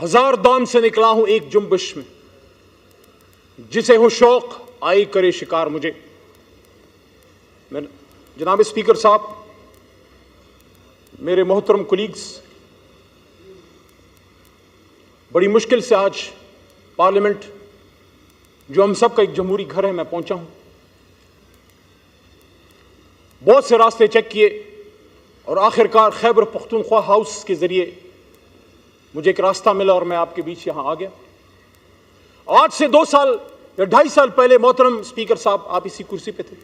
ہزار دام سے نکلا ہوں ایک جنبش میں، جسے ہو شوق آئی کرے شکار مجھے۔ جناب اسپیکر صاحب، میرے محترم کولیگز، بڑی مشکل سے آج پارلیمنٹ جو ہم سب کا ایک جمہوری گھر ہے میں پہنچا ہوں۔ بہت سے راستے چیک کیے اور آخر کار خیبر پختونخوا ہاؤس کے ذریعے مجھے ایک راستہ ملا اور میں آپ کے بیچ یہاں آ گیا۔ آج سے 2 سال یا 2.5 سال پہلے محترم اسپیکر صاحب آپ اسی کرسی پہ تھے،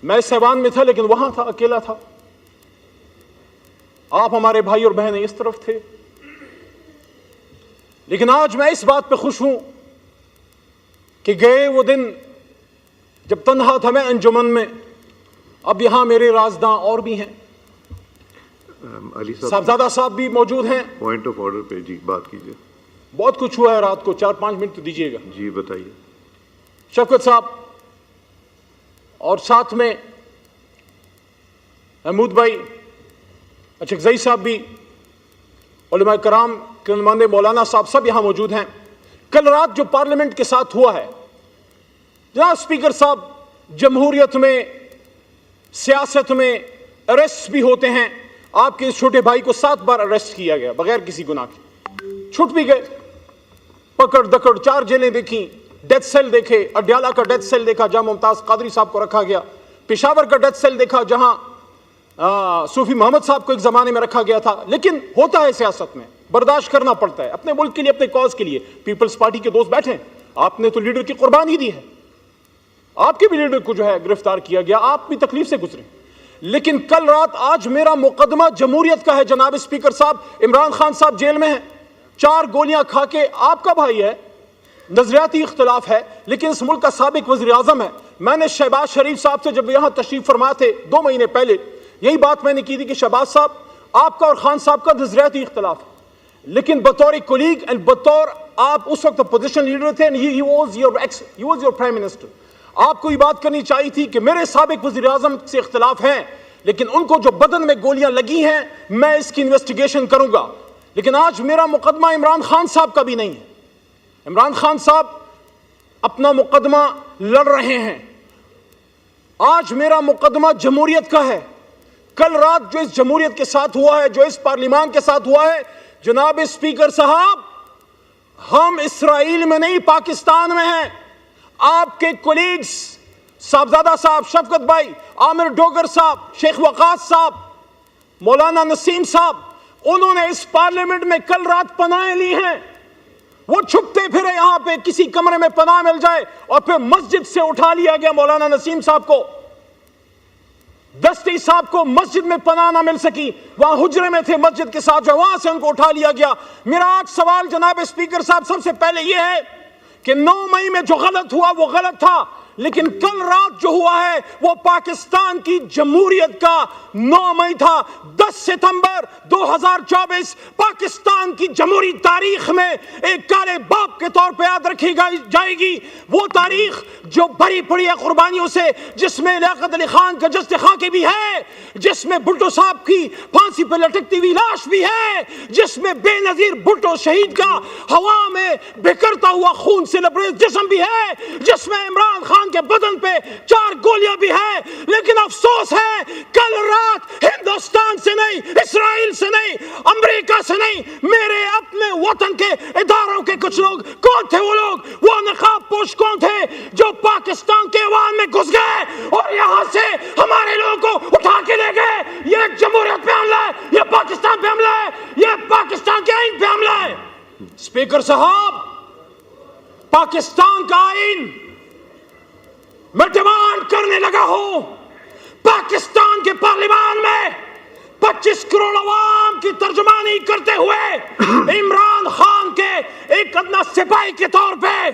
میں اس ایوان میں تھا لیکن وہاں تھا، اکیلا تھا۔ آپ ہمارے بھائی اور بہنیں اس طرف تھے، لیکن آج میں اس بات پہ خوش ہوں کہ گئے وہ دن جب تنہا تھا میں انجمن میں، اب یہاں میرے رازداں اور بھی ہیں، صاحبزادہ صاحب بھی موجود ہیں۔ پوائنٹ آف آرڈر پہ جی بات کیجیے۔ بہت کچھ ہوا ہے رات کو، 4-5 منٹ تو دیجیے گا۔ جی بتائیے۔ شفقت صاحب اور ساتھ میں محمود بھائی، اچکزئی صاحب بھی، علماء کرام کے نمائندے مولانا صاحب سب یہاں موجود ہیں۔ کل رات جو پارلیمنٹ کے ساتھ ہوا ہے، جناب اسپیکر صاحب، جمہوریت میں، سیاست میں اریسٹ بھی ہوتے ہیں۔ آپ کے اس چھوٹے بھائی کو 7 بار اریسٹ کیا گیا بغیر کسی گناہ کے، چھٹ بھی گئے۔ پکڑ دکڑ 4 جیلیں دیکھیں، ڈیتھ سیل دیکھے، اڈیالہ کا ڈیتھ سیل دیکھا جہاں ممتاز قادری صاحب کو رکھا گیا، پشاور کا ڈیتھ سیل دیکھا جہاں صوفی محمد صاحب کو ایک زمانے میں رکھا گیا تھا۔ لیکن ہوتا ہے سیاست میں، برداشت کرنا پڑتا ہے، اپنے ملک کے لیے، اپنے کاز کے لیے۔ پیپلز پارٹی کے دوست بیٹھے ہیں، آپ نے تو لیڈر کی قربانی دی ہے، آپ کے بھی لیڈر کو جو ہے گرفتار کیا گیا، آپ بھی تکلیف سے گزرے۔ لیکن کل رات آج میرا مقدمہ جمہوریت کا ہے۔ جناب اسپیکر صاحب، عمران خان صاحب جیل میں ہیں، 4 گولیاں کھا کے، آپ کا بھائی ہے، نظریاتی اختلاف ہے لیکن اس ملک کا سابق وزیر اعظم ہے۔ میں نے شہباز شریف صاحب سے جب یہاں تشریف فرما تھے 2 مہینے پہلے، یہی بات میں نے کی تھی کہ شہباز صاحب، آپ کا اور خان صاحب کا نظریاتی اختلاف ہے، لیکن بطور کولیگ اینڈ بطور آپ اس وقت اپوزیشن لیڈر تھے، he was your prime minister، آپ کو یہ بات کرنی چاہیے تھی کہ میرے سابق وزیر اعظم سے اختلاف ہیں لیکن ان کو جو بدن میں گولیاں لگی ہیں میں اس کی انویسٹیگیشن کروں گا۔ لیکن آج میرا مقدمہ عمران خان صاحب کا بھی نہیں ہے۔ عمران خان صاحب اپنا مقدمہ لڑ رہے ہیں، آج میرا مقدمہ جمہوریت کا ہے۔ کل رات جو اس جمہوریت کے ساتھ ہوا ہے، جو اس پارلیمان کے ساتھ ہوا ہے، جناب اسپیکر صاحب، ہم اسرائیل میں نہیں پاکستان میں ہیں۔ آپ کے کولیگز، صاحبزادہ صاحب، شفقت بھائی، عامر ڈوگر صاحب، شیخ وقاص صاحب، مولانا نسیم صاحب، انہوں نے اس پارلیمنٹ میں کل رات پناہیں لی ہیں۔ وہ چھپتے پھرے یہاں پہ، کسی کمرے میں پناہ مل جائے، اور پھر مسجد سے اٹھا لیا گیا مولانا نسیم صاحب کو، دستی صاحب کو مسجد میں پناہ نہ مل سکی، وہاں حجرے میں تھے مسجد کے ساتھ، جو وہاں سے ان کو اٹھا لیا گیا۔ میرا آج سوال جناب اسپیکر صاحب سب سے پہلے یہ ہے کہ 9 مئی میں جو غلط ہوا وہ غلط تھا، لیکن کل رات جو ہوا ہے وہ پاکستان کی جمہوریت کا 9 مئی تھا۔ 10 ستمبر 2024 پاکستان کی جمہوری تاریخ میں ایک کالے باپ کے طور پہ یاد رکھی جائے گی، وہ تاریخ جو بھری پڑی ہے قربانیوں سے، جس میں لیاقت علی خان کا جسد خاکی بھی ہے، جس میں بھٹو صاحب کی پھانسی پہ لٹکتی ہوئی لاش بھی ہے، جس میں بے نظیر بھٹو شہید کا ہوا میں بکھرتا ہوا خون سے لبریز جسم بھی ہے، جس میں عمران خان کے بدن پہ 4 گولیاں بھی ہیں۔ لیکن افسوس ہے کل رات ہندوستان سے نہیں، اسرائیل سے نہیں، امریکہ سے نہیں، میرے اپنے وطن کے اداروں کے کچھ لوگ، کون تھے وہ لوگ؟ وہ نقاب پوش کون تھے جو پاکستان کے ایوان میں گھس گئے اور یہاں سے ہمارے لوگوں کو اٹھا کے لے گئے؟ یہ جمہوریت پہ حملہ ہے، یہ پاکستان پہ حملہ ہے، یہ پاکستان کے آئین پہ حملہ ہے۔ اسپیکر صاحب، پاکستان کا آئین میں ڈیمانڈ کرنے لگا ہوں، پاکستان کے پارلیمان میں 25 کروڑ عوام کی ترجمانی کرتے ہوئے عمران خان کے ایک ادنا سپاہی کے طور پہ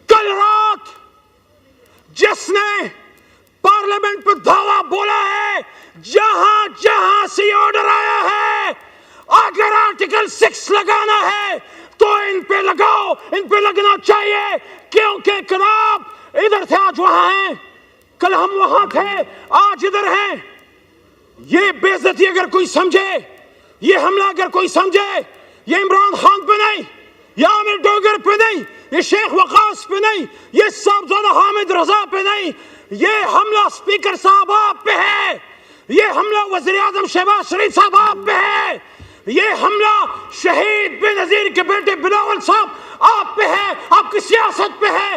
کل رات جس نے پارلیمنٹ پہ دھاوا بولا ہے، جہاں جہاں سے آرڈر آیا ہے، اگر آرٹیکل 6 لگانا ہے تو ان پہ لگاؤ، ان پہ لگنا چاہیے، کیونکہ جناب ادھر تھے آج وہاں ہیں، کل ہم وہاں تھے آج ادھر ہیں۔ یہ بے عزتی اگر کوئی سمجھے، یہ حملہ اگر کوئی سمجھے یہ عمران خان پہ نہیں، یہ عامر ڈوگر پہ نہیں، یہ شیخ وقاص پہ نہیں، یہ صاحبزادہ حامد رضا پہ نہیں، یہ حملہ اسپیکر صاحب آپ پہ ہے، یہ حملہ وزیر اعظم شہباز شریف صاحب آپ پہ ہے، یہ حملہ شہید بے نظیر کے بیٹے بلاول صاحب آپ پہ ہے، آپ کی سیاست پہ ہے.